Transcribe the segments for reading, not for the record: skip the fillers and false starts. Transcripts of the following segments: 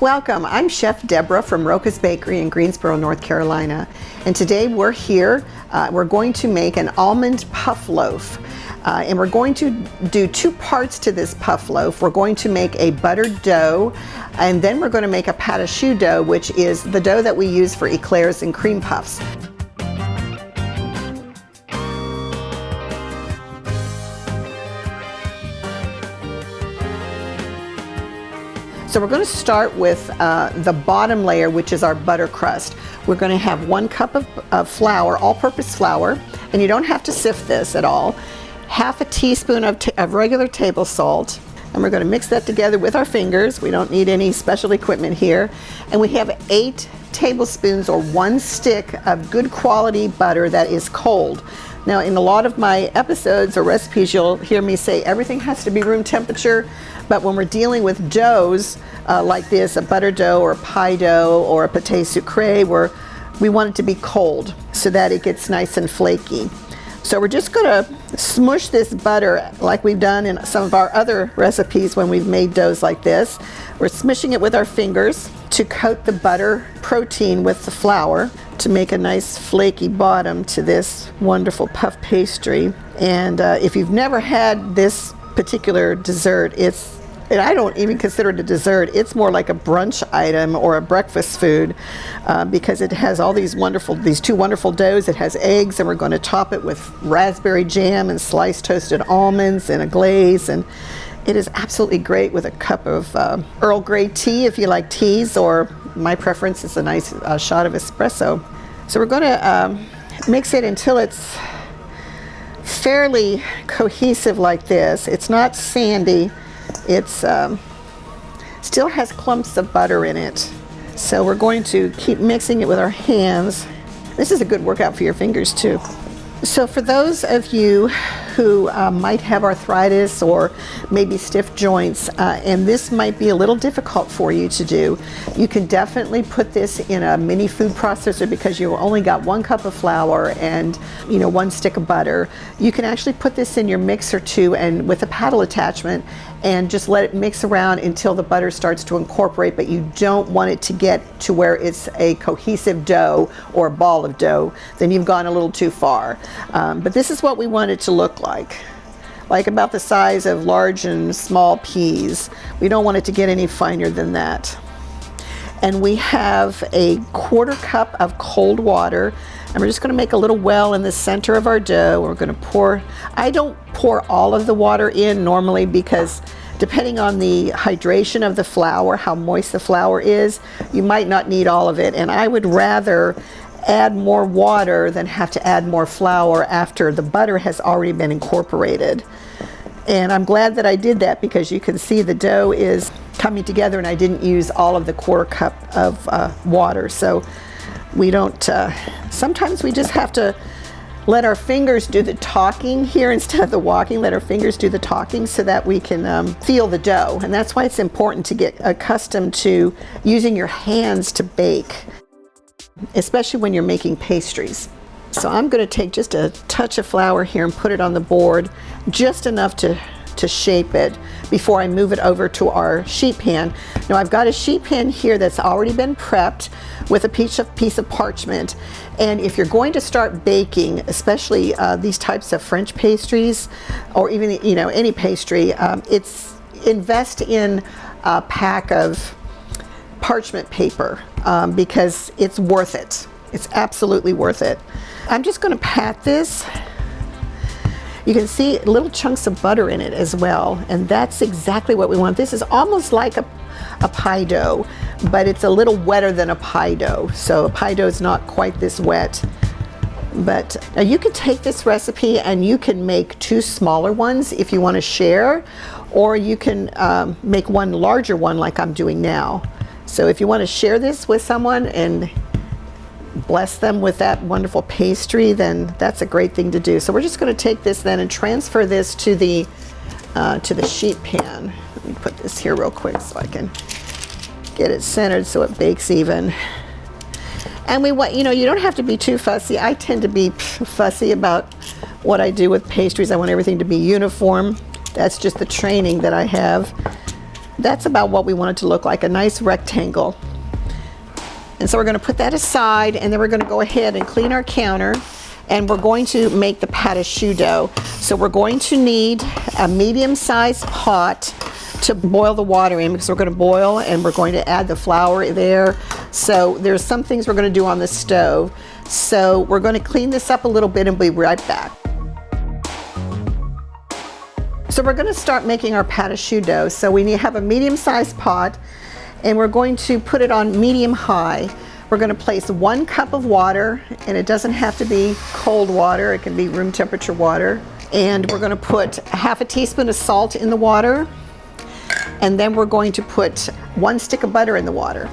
Welcome, I'm Chef Deborah from Rocca's Bakery in Greensboro, North Carolina. And today we're here, we're going to make an almond puff loaf. And we're going to do two parts to this puff loaf. We're going to make a buttered dough, and then we're going to make a pate choux dough, which is the dough that we use for eclairs and cream puffs. So we're going to start with the bottom layer, which is our butter crust. We're going to have 1 cup of flour, all-purpose flour, and you don't have to sift this at all. Half a teaspoon of regular table salt, and we're going to mix that together with our fingers. We don't need any special equipment here. And we have 8 tablespoons or 1 stick of good quality butter that is cold. Now, in a lot of my episodes or recipes, you'll hear me say everything has to be room temperature, but when we're dealing with doughs like this, a butter dough or a pie dough or a pate sucre, we want it to be cold so that it gets nice and flaky. So we're just going to smush this butter like we've done in some of our other recipes when we've made doughs like this. We're smushing it with our fingers to coat the butter protein with the flour to make a nice flaky bottom to this wonderful puff pastry. And if you've never had this particular dessert, and I don't even consider it a dessert, it's more like a brunch item or a breakfast food because it has all these two wonderful doughs. It has eggs, and we're going to top it with raspberry jam and sliced toasted almonds and a glaze, and it is absolutely great with a cup of Earl Grey tea if you like teas, or my preference is a nice shot of espresso. So we're going to mix it until it's fairly cohesive like this. It's not sandy. It's still has clumps of butter in it. So we're going to keep mixing it with our hands. This is a good workout for your fingers too. So for those of you who might have arthritis or maybe stiff joints, and this might be a little difficult for you to do, you can definitely put this in a mini food processor because you only got 1 cup of flour and 1 stick of butter. You can actually put this in your mixer too, and with a paddle attachment, and just let it mix around until the butter starts to incorporate, but you don't want it to get to where it's a cohesive dough or a ball of dough. Then you've gone a little too far. But this is what we want it to look like about the size of large and small peas. We don't want it to get any finer than that. And we have a 1/4 cup of cold water, and we're just going to make a little well in the center of our dough. We're going to pour, I don't pour all of the water in normally because depending on the hydration of the flour, how moist the flour is, you might not need all of it. And I would rather add more water than have to add more flour after the butter has already been incorporated. And I'm glad that I did that because you can see the dough is coming together and I didn't use all of the 1/4 cup of water. So we don't, sometimes we just have to let our fingers do the talking here instead of the walking. Let our fingers do the talking so that we can feel the dough. And that's why it's important to get accustomed to using your hands to bake, especially when you're making pastries. So I'm going to take just a touch of flour here and put it on the board, just enough to shape it before I move it over to our sheet pan. Now I've got a sheet pan here that's already been prepped with a piece of parchment. And if you're going to start baking, especially these types of French pastries, or even any pastry, invest in a pack of parchment paper because it's worth it. It's absolutely worth it. I'm just going to pat this. You can see little chunks of butter in it as well, and that's exactly what we want. This is almost like a pie dough, but it's a little wetter than a pie dough. So a pie dough is not quite this wet. But now you can take this recipe and you can make 2 smaller ones if you want to share, or you can make 1 larger one like I'm doing now. So if you want to share this with someone and bless them with that wonderful pastry, then that's a great thing to do. So we're just going to take this then and transfer this to the sheet pan. Let me put this here real quick so I can get it centered so it bakes even. And we want, you don't have to be too fussy. I tend to be fussy about what I do with pastries. I want everything to be uniform. That's just the training that I have. That's about what we want it to look like, a nice rectangle. And so we're going to put that aside, and then we're going to go ahead and clean our counter, and we're going to make the pate choux dough. So we're going to need a medium-sized pot to boil the water in, because we're going to boil and we're going to add the flour there. So there's some things we're going to do on the stove. So we're going to clean this up a little bit and be right back. So we're going to start making our pate choux dough. So we need to have a medium-sized pot, and we're going to put it on medium-high. We're going to place 1 cup of water, and it doesn't have to be cold water, it can be room temperature water. And we're going to put half a teaspoon of salt in the water, and then we're going to put 1 stick of butter in the water,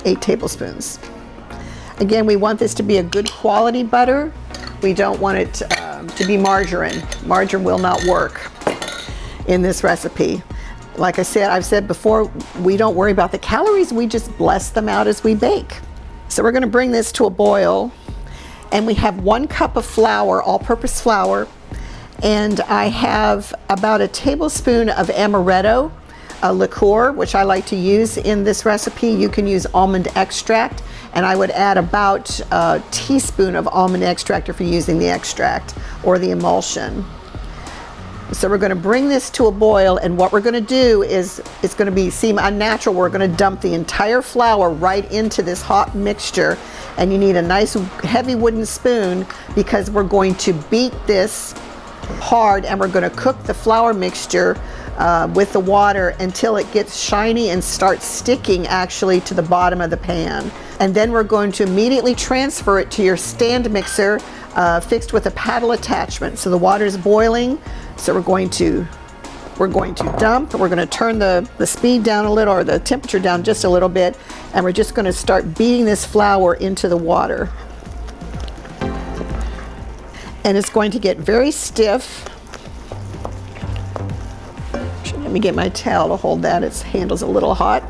8 tablespoons. Again, we want this to be a good quality butter. We don't want it to be margarine. Margarine will not work in this recipe. Like I said, I've said before, we don't worry about the calories, we just bless them out as we bake. So we're going to bring this to a boil, and we have 1 cup of flour, all-purpose flour, and I have about a tablespoon of amaretto, a liqueur, which I like to use in this recipe. You can use almond extract, and I would add about a teaspoon of almond extract if you're using the extract or the emulsion. So we're going to bring this to a boil, and what we're going to do is, it's going to seem unnatural. We're going to dump the entire flour right into this hot mixture, and you need a nice heavy wooden spoon, because we're going to beat this hard, and we're going to cook the flour mixture with the water until it gets shiny and starts sticking actually to the bottom of the pan. And then we're going to immediately transfer it to your stand mixer fixed with a paddle attachment. So the water is boiling, so we're going to dump, we're going to turn the speed down a little, or the temperature down just a little bit, and we're just going to start beating this flour into the water. And it's going to get very stiff. Let me get my towel to hold that. Its handle's a little hot.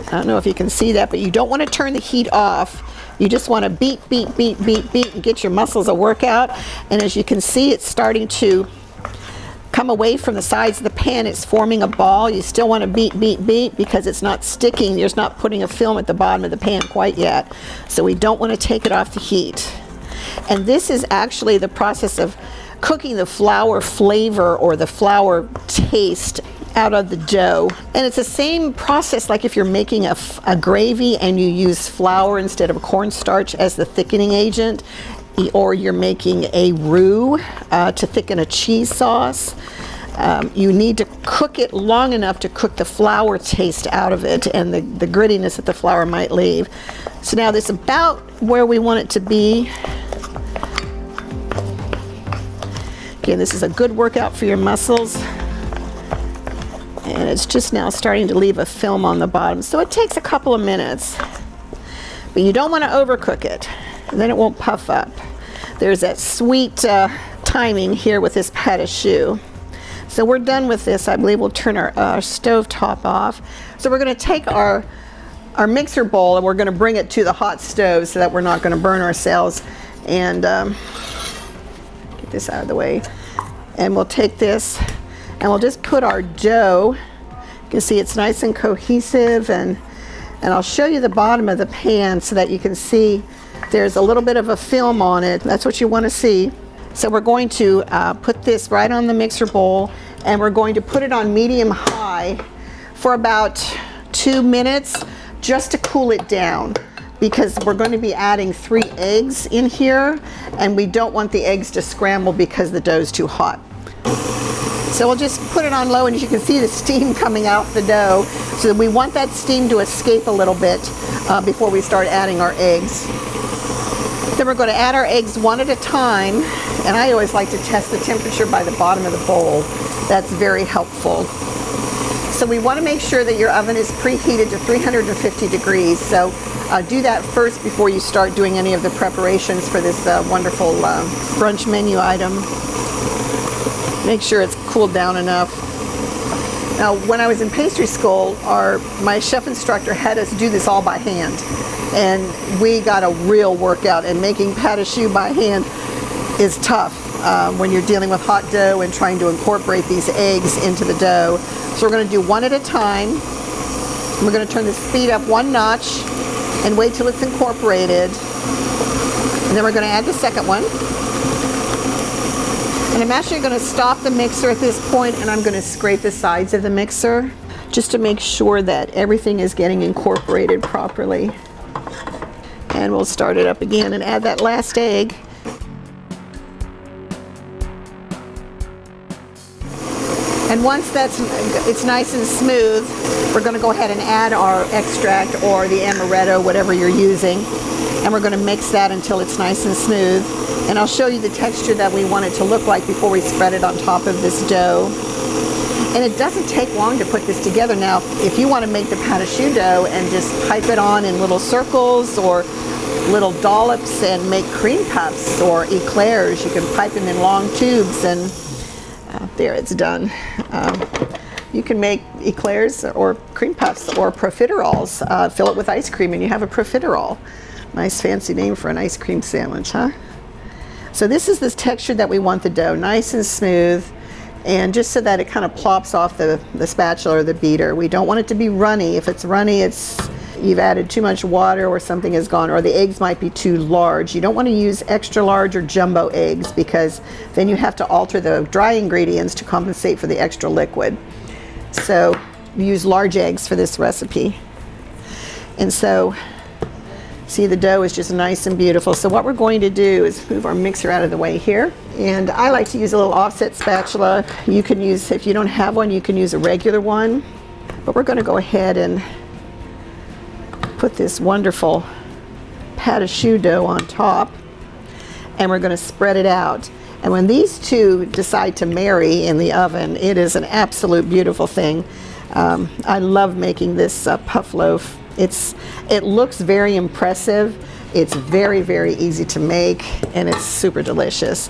I don't know if you can see that, but you don't want to turn the heat off. You just want to beat, beat, beat, beat, beat, and get your muscles a workout. And as you can see, it's starting to come away from the sides of the pan. It's forming a ball. You still want to beat, beat, beat, because it's not sticking. You're just not putting a film at the bottom of the pan quite yet. So we don't want to take it off the heat. And this is actually the process of cooking the flour flavor, or the flour taste, out of the dough. And it's the same process like if you're making a gravy and you use flour instead of cornstarch as the thickening agent, or you're making a roux to thicken a cheese sauce. You need to cook it long enough to cook the flour taste out of it and the grittiness that the flour might leave. So now this is about where we want it to be. Again, this is a good workout for your muscles. And it's just now starting to leave a film on the bottom. So it takes a couple of minutes. But you don't want to overcook it, and then it won't puff up. There's that sweet timing here with this pate choux. So we're done with this. I believe we'll turn our stove top off. So we're going to take our mixer bowl, and we're going to bring it to the hot stove so that we're not going to burn ourselves. And get this out of the way. And we'll take this, and we'll just put our dough. You can see it's nice and cohesive, and I'll show you the bottom of the pan so that you can see there's a little bit of a film on it. That's what you want to see. So we're going to put this right on the mixer bowl, and we're going to put it on medium-high for about 2 minutes just to cool it down, because we're going to be adding 3 eggs in here, and we don't want the eggs to scramble because the dough's too hot. So we'll just put it on low, and as you can see the steam coming out the dough. So we want that steam to escape a little bit before we start adding our eggs. Then we're going to add our eggs one at a time, and I always like to test the temperature by the bottom of the bowl. That's very helpful. So we want to make sure that your oven is preheated to 350 degrees. So do that first before you start doing any of the preparations for this wonderful brunch menu item. Make sure it's cooled down enough. Now, when I was in pastry school, my chef instructor had us do this all by hand. And we got a real workout, and making pate choux by hand is tough. when you're dealing with hot dough and trying to incorporate these eggs into the dough. So we're going to do one at a time. We're going to turn the speed up one notch and wait till it's incorporated. And then we're going to add the second one. And I'm actually going to stop the mixer at this point, and I'm going to scrape the sides of the mixer just to make sure that everything is getting incorporated properly. And we'll start it up again and add that last egg. And once it's nice and smooth, we're going to go ahead and add our extract or the amaretto, whatever you're using. And we're going to mix that until it's nice and smooth. And I'll show you the texture that we want it to look like before we spread it on top of this dough. And it doesn't take long to put this together. Now, if you want to make the pate choux dough and just pipe it on in little circles or little dollops and make cream puffs or eclairs, you can pipe them in long tubes, and there, it's done. You can make eclairs or cream puffs or profiteroles. Fill it with ice cream and you have a profiterole. Nice fancy name for an ice cream sandwich, huh? So this is this texture that we want the dough, nice and smooth, and just so that it kind of plops off the spatula or the beater. We don't want it to be runny. If it's runny, you've added too much water or something has gone, or the eggs might be too large. You don't want to use extra large or jumbo eggs, because then you have to alter the dry ingredients to compensate for the extra liquid. So use large eggs for this recipe. And so, see, the dough is just nice and beautiful. So what we're going to do is move our mixer out of the way here. And I like to use a little offset spatula. You can use, if you don't have one, you can use a regular one. But we're going to go ahead and put this wonderful pate choux dough on top, and we're going to spread it out. And when these two decide to marry in the oven, it is an absolute beautiful thing. I love making this puff loaf. It looks very impressive. It's very, very easy to make, and it's super delicious.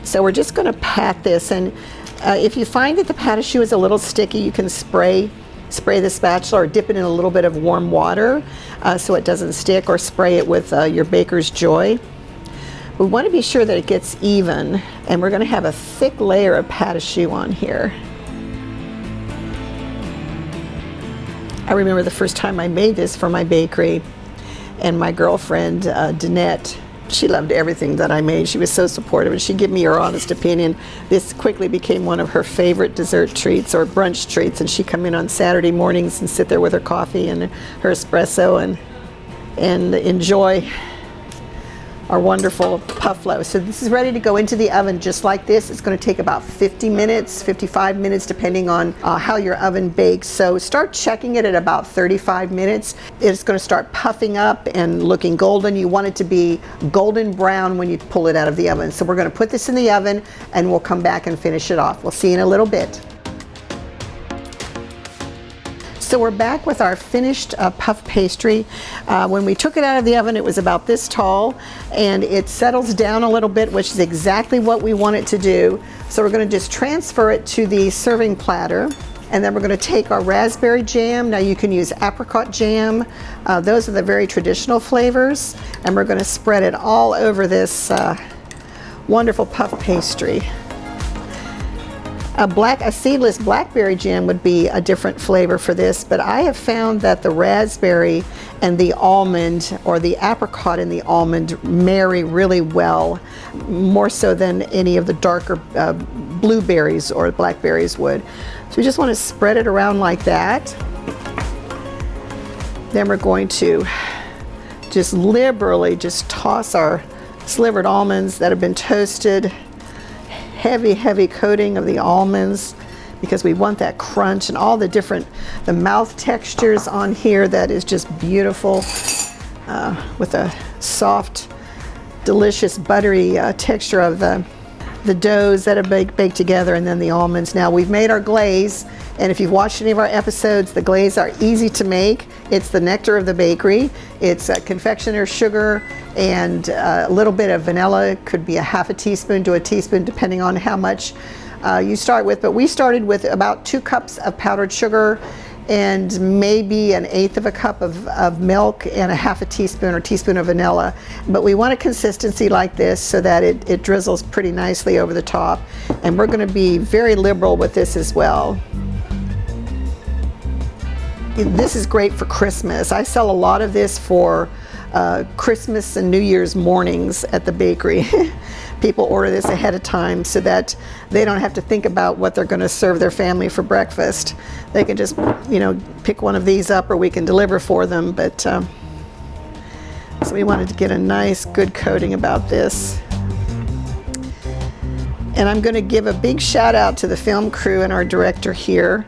So we're just going to pat this, and if you find that the pate choux is a little sticky, you can spray the spatula or dip it in a little bit of warm water so it doesn't stick, or spray it with your Baker's Joy. We want to be sure that it gets even, and we're going to have a thick layer of pate choux on here. I remember the first time I made this for my bakery, and my girlfriend Danette, she loved everything that I made. She was so supportive, and she'd give me her honest opinion. This quickly became one of her favorite dessert treats or brunch treats, and she'd come in on Saturday mornings and sit there with her coffee and her espresso and enjoy our wonderful puff loaf. So this is ready to go into the oven just like this. It's going to take about 50 minutes, 55 minutes, depending on how your oven bakes. So start checking it at about 35 minutes. It's going to start puffing up and looking golden. You want it to be golden brown when you pull it out of the oven. So we're going to put this in the oven, and we'll come back and finish it off. We'll see you in a little bit. So we're back with our finished puff pastry. When we took it out of the oven, it was about this tall, and it settles down a little bit, which is exactly what we want it to do. So we're going to just transfer it to the serving platter, and then we're going to take our raspberry jam. Now you can use apricot jam. Those are the very traditional flavors, and we're going to spread it all over this wonderful puff pastry. A seedless blackberry jam would be a different flavor for this, but I have found that the raspberry and the almond, or the apricot and the almond, marry really well, more so than any of the darker blueberries or blackberries would. So we just want to spread it around like that. Then we're going to just liberally just toss our slivered almonds that have been toasted. Heavy coating of the almonds, because we want that crunch and all the mouth textures on here. That is just beautiful, with a soft, delicious, buttery texture of the doughs that are baked together, and then the almonds. Now we've made our glaze, and if you've watched any of our episodes, the glaze are easy to make. It's the nectar of the bakery. It's confectioner's sugar and a little bit of vanilla. Could be a half a teaspoon to a teaspoon, depending on how much you start with. But we started with about 2 cups of powdered sugar and maybe an eighth of a cup of milk and a half a teaspoon or teaspoon of vanilla. But we want a consistency like this so that it drizzles pretty nicely over the top. And we're going to be very liberal with this as well. This is great for Christmas. I sell a lot of this for Christmas and New Year's mornings at the bakery. People order this ahead of time so that they don't have to think about what they're going to serve their family for breakfast. They can just, you know, pick one of these up, or we can deliver for them. But so we wanted to get a nice good coating about this. And I'm going to give a big shout out to the film crew and our director here.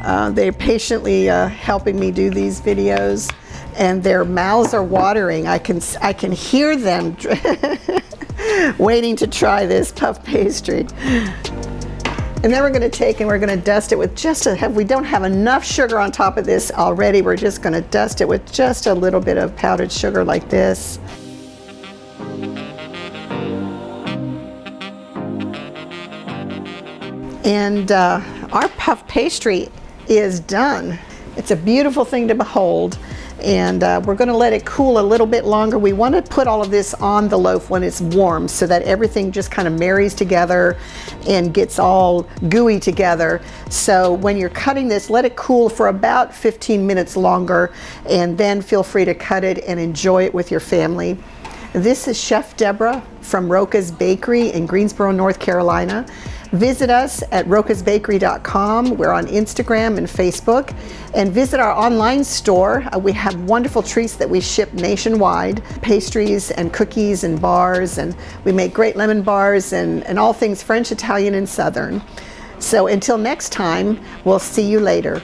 They're patiently helping me do these videos, and their mouths are watering. I can hear them waiting to try this puff pastry. And then we're going to take and we're going to dust it with just we don't have enough sugar on top of this already. We're just going to dust it with just a little bit of powdered sugar like this. And our puff pastry is done. It's a beautiful thing to behold. And we're going to let it cool a little bit longer. We want to put all of this on the loaf when it's warm so that everything just kind of marries together and gets all gooey together. So when you're cutting this, let it cool for about 15 minutes longer, and then feel free to cut it and enjoy it with your family. This is Chef Deborah from Rocca's Bakery in Greensboro, North Carolina. Visit us at roccasbakery.com. We're on Instagram and Facebook. And visit our online store. We have wonderful treats that we ship nationwide, pastries and cookies and bars, and we make great lemon bars and all things French, Italian, and Southern. So until next time, we'll see you later.